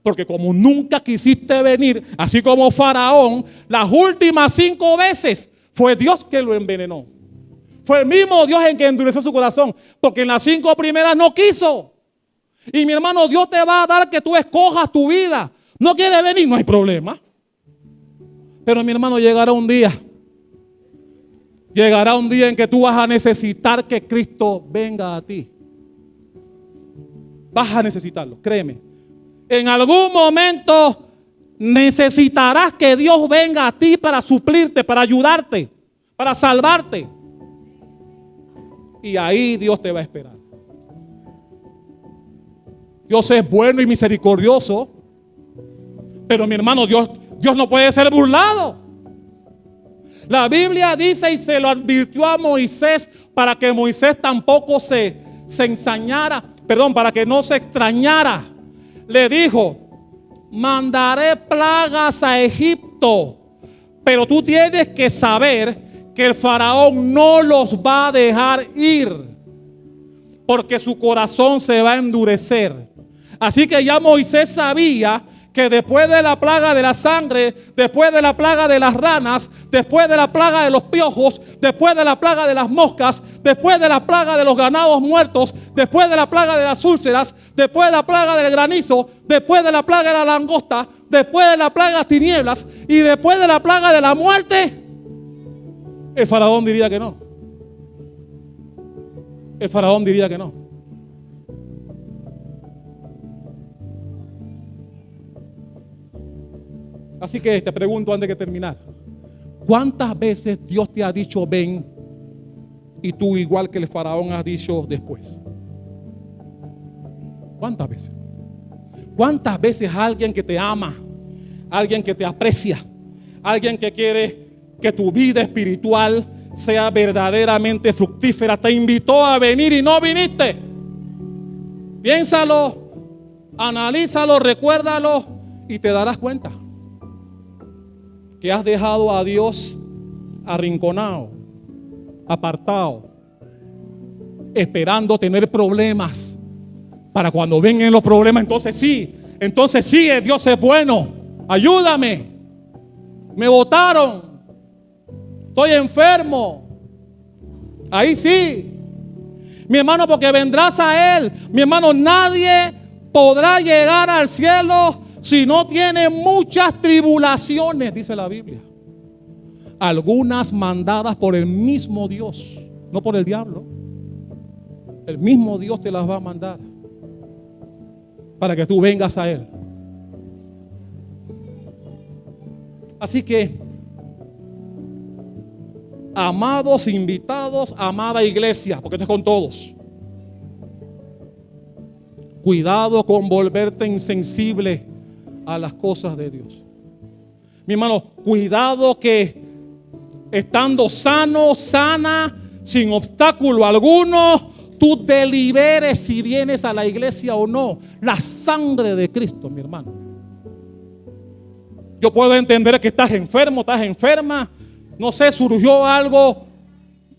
Porque como nunca quisiste venir, así como Faraón, las últimas 5 veces fue Dios que lo envenenó. Fue el mismo Dios en que endureció su corazón. Porque en las 5 primeras no quiso. Y mi hermano, Dios te va a dar que tú escojas tu vida. No quieres venir, no hay problema. Pero mi hermano, llegará un día. Llegará un día en que tú vas a necesitar que Cristo venga a ti. Vas a necesitarlo, créeme. En algún momento necesitarás que Dios venga a ti para suplirte, para ayudarte, para salvarte. Y ahí Dios te va a esperar. Dios es bueno y misericordioso. Pero mi hermano, Dios no puede ser burlado. La Biblia dice, y se lo advirtió a Moisés para que Moisés tampoco se ensañara, para que no se extrañara. Le dijo, mandaré plagas a Egipto, pero tú tienes que saber que el faraón no los va a dejar ir, porque su corazón se va a endurecer. Así que ya Moisés sabía que después de la plaga de la sangre, después de la plaga de las ranas, después de la plaga de los piojos, después de la plaga de las moscas, después de la plaga de los ganados muertos, después de la plaga de las úlceras, después de la plaga del granizo, después de la plaga de la langosta, después de la plaga de las tinieblas y después de la plaga de la muerte, el faraón diría que no. El faraón diría que no. Así que te pregunto antes de terminar, ¿cuántas veces Dios te ha dicho ven y tú igual que el faraón has dicho después? ¿Cuántas veces? ¿Cuántas veces alguien que te ama, alguien que te aprecia, alguien que quiere que tu vida espiritual sea verdaderamente fructífera te invitó a venir y no viniste? Piénsalo, analízalo, recuérdalo y te darás cuenta que has dejado a Dios arrinconado, apartado, esperando tener problemas para cuando vengan los problemas, entonces sí, Dios es bueno, ayúdame, me botaron, estoy enfermo, ahí sí, mi hermano, porque vendrás a Él, mi hermano, nadie podrá llegar al cielo si no tiene muchas tribulaciones, dice la Biblia. Algunas mandadas por el mismo Dios, no por el diablo. El mismo Dios te las va a mandar para que tú vengas a Él. Así que, amados invitados, amada iglesia, porque esto es con todos, cuidado con volverte insensible a las cosas de Dios. Mi hermano, cuidado que estando sano, sana, sin obstáculo alguno, tú deliberes si vienes a la iglesia o no. La sangre de Cristo, mi hermano. Yo puedo entender que estás enfermo, estás enferma, no sé, surgió algo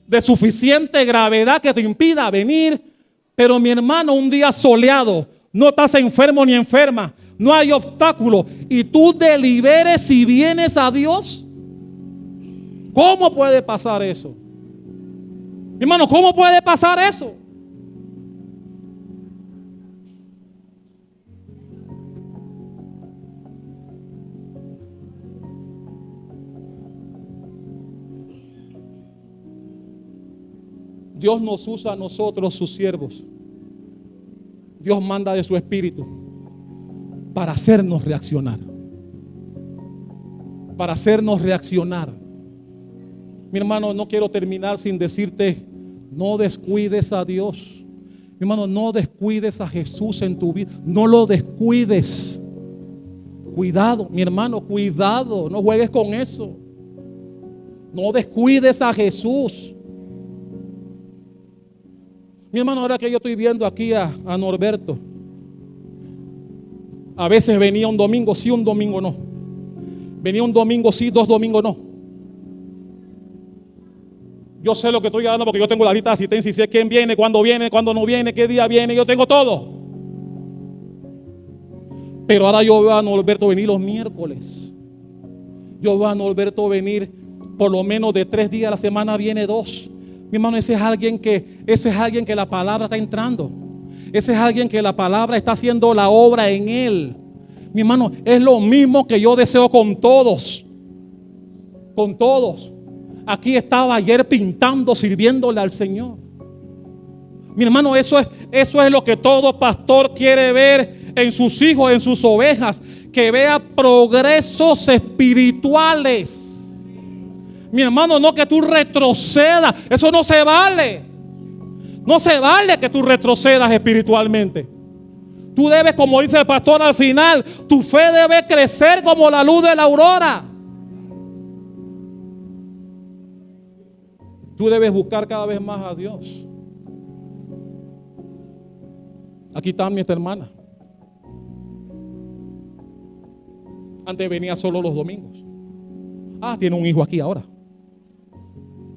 de suficiente gravedad que te impida venir, pero mi hermano, un día soleado, no estás enfermo ni enferma, no hay obstáculo y tú deliberes si vienes a Dios. ¿Cómo puede pasar eso? Mi hermano, ¿cómo puede pasar eso? Dios nos usa a nosotros, sus siervos. Dios manda de su espíritu para hacernos reaccionar. Para hacernos reaccionar. Mi hermano, no quiero terminar sin decirte, no descuides a Dios. Mi hermano, no descuides a Jesús en tu vida. No lo descuides. Cuidado, mi hermano, cuidado. No juegues con eso. No descuides a Jesús. Mi hermano, ahora que yo estoy viendo aquí a Norberto, a veces venía un domingo sí, un domingo no. Venía un domingo sí, 2 domingos no. Yo sé lo que estoy hablando porque yo tengo la lista de asistencia y sé quién viene, cuándo no viene, qué día viene, yo tengo todo. Pero ahora yo veo a Norberto venir los miércoles. Yo veo a Norberto venir por lo menos de 3 días a la semana, viene 2. Mi hermano, ese es alguien que la palabra está entrando. Ese es alguien que la palabra está haciendo la obra en él. Mi hermano, es lo mismo que yo deseo con todos. Con todos. Aquí estaba ayer pintando, sirviéndole al Señor. Mi hermano, eso es lo que todo pastor quiere ver en sus hijos, en sus ovejas. Que vea progresos espirituales. Mi hermano, no que tú retrocedas. Eso no se vale. No se vale que tú retrocedas espiritualmente. Tú debes, como dice el pastor al final, tu fe debe crecer como la luz de la aurora. Tú debes buscar cada vez más a Dios. Aquí están mis hermanas. Antes venía solo los domingos. Tiene un hijo aquí ahora.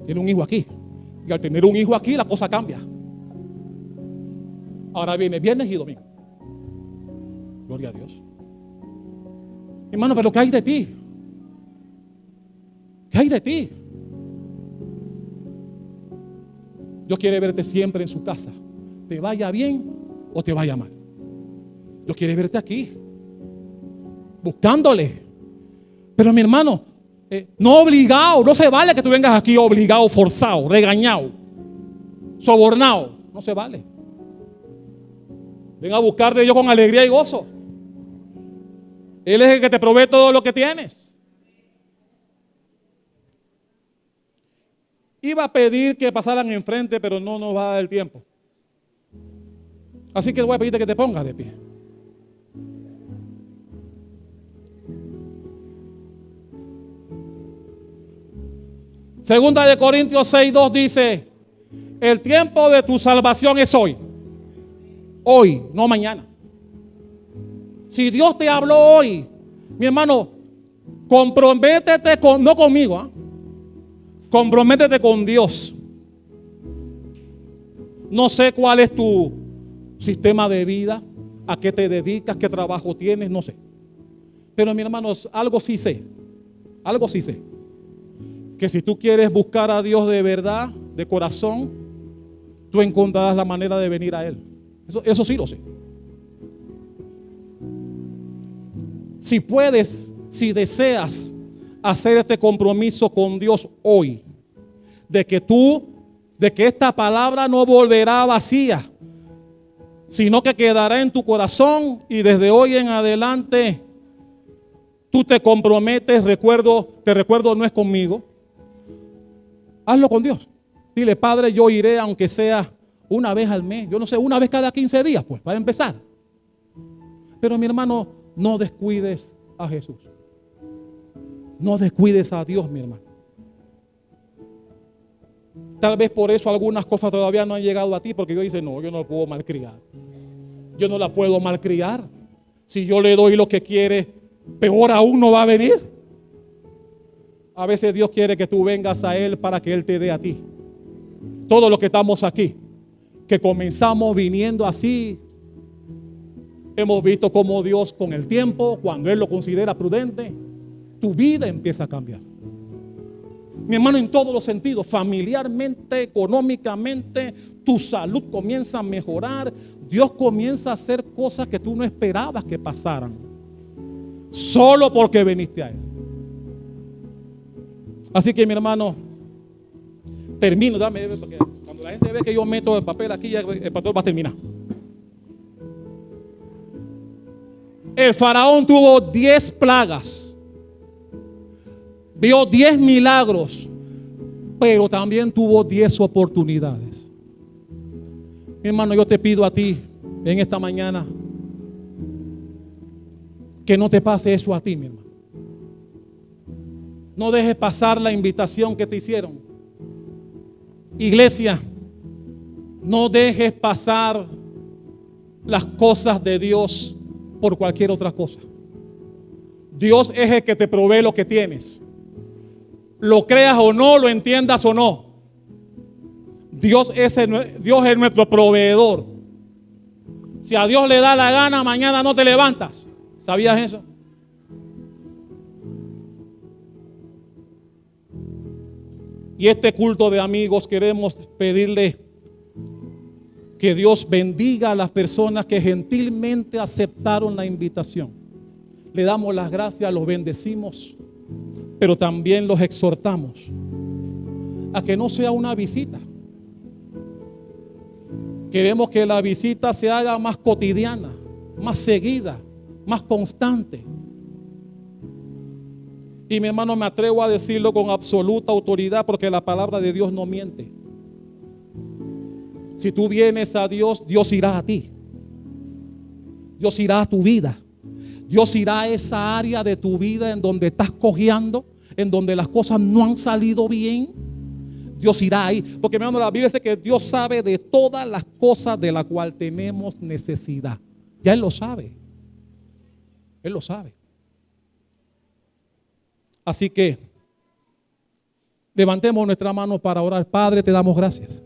Tiene un hijo aquí. Y al tener un hijo aquí, la cosa cambia. Ahora viene viernes y domingo. Gloria a Dios. Hermano, pero ¿qué hay de ti? ¿Qué hay de ti? Dios quiere verte siempre en su casa, te vaya bien o te vaya mal. Dios quiere verte aquí, buscándole. Pero mi hermano, no obligado, no se vale que tú vengas aquí obligado, forzado, regañado, sobornado. No se vale. Ven a buscar de Dios con alegría y gozo. Él es el que te provee todo lo que tienes. Iba a pedir que pasaran enfrente, pero no nos va a dar el tiempo. Así que voy a pedirte que te pongas de pie. Segunda de Corintios 6:2 dice: el tiempo de tu salvación es hoy. Hoy, no mañana. Si Dios te habló hoy, mi hermano, comprométete no conmigo, ¿eh? Comprométete con Dios. No sé cuál es tu sistema de vida, a qué te dedicas, qué trabajo tienes, no sé. Pero mi hermano, algo sí sé. Que si tú quieres buscar a Dios de verdad, de corazón, tú encontrarás la manera de venir a Él. Eso sí lo sé. Si puedes, si deseas hacer este compromiso con Dios hoy, de que esta palabra no volverá vacía, sino que quedará en tu corazón, y desde hoy en adelante tú te comprometes. Te recuerdo, no es conmigo. Hazlo con Dios. Dile: Padre, yo iré aunque sea una vez al mes, yo no sé, una vez cada 15 días, pues, para empezar. Pero mi hermano, no descuides a Jesús. No descuides a Dios, mi hermano. Tal vez por eso algunas cosas todavía no han llegado a ti, porque Dios dice: no, yo no lo puedo malcriar. Yo no la puedo malcriar. Si yo le doy lo que quiere, peor aún no va a venir. A veces Dios quiere que tú vengas a Él para que Él te dé a ti. Todos los que estamos aquí, que comenzamos viniendo así, hemos visto cómo Dios, con el tiempo, cuando Él lo considera prudente, tu vida empieza a cambiar. Mi hermano, en todos los sentidos, familiarmente, económicamente, tu salud comienza a mejorar. Dios comienza a hacer cosas que tú no esperabas que pasaran, solo porque viniste a Él. Así que mi hermano, termino, porque cuando la gente ve que yo meto el papel aquí, ya el pastor va a terminar. El faraón tuvo 10 plagas, vio 10 milagros, pero también tuvo 10 oportunidades. Mi hermano, yo te pido a ti en esta mañana que no te pase eso a ti, mi hermano. No dejes pasar la invitación que te hicieron. Iglesia, no dejes pasar las cosas de Dios por cualquier otra cosa. Dios es el que te provee lo que tienes. Lo creas o no, lo entiendas o no. Dios es nuestro proveedor. Si a Dios le da la gana, mañana no te levantas. ¿Sabías eso? Y este culto de amigos queremos pedirle que Dios bendiga a las personas que gentilmente aceptaron la invitación. Le damos las gracias, los bendecimos, pero también los exhortamos a que no sea una visita. Queremos que la visita se haga más cotidiana, más seguida, más constante. Y mi hermano, me atrevo a decirlo con absoluta autoridad, porque la palabra de Dios no miente. Si tú vienes a Dios, Dios irá a ti. Dios irá a tu vida. Dios irá a esa área de tu vida en donde estás cojeando, en donde las cosas no han salido bien. Dios irá ahí. Porque mi hermano, la Biblia dice que Dios sabe de todas las cosas de las cuales tenemos necesidad. Ya Él lo sabe. Él lo sabe. Así que levantemos nuestra mano para orar. Padre, te damos gracias.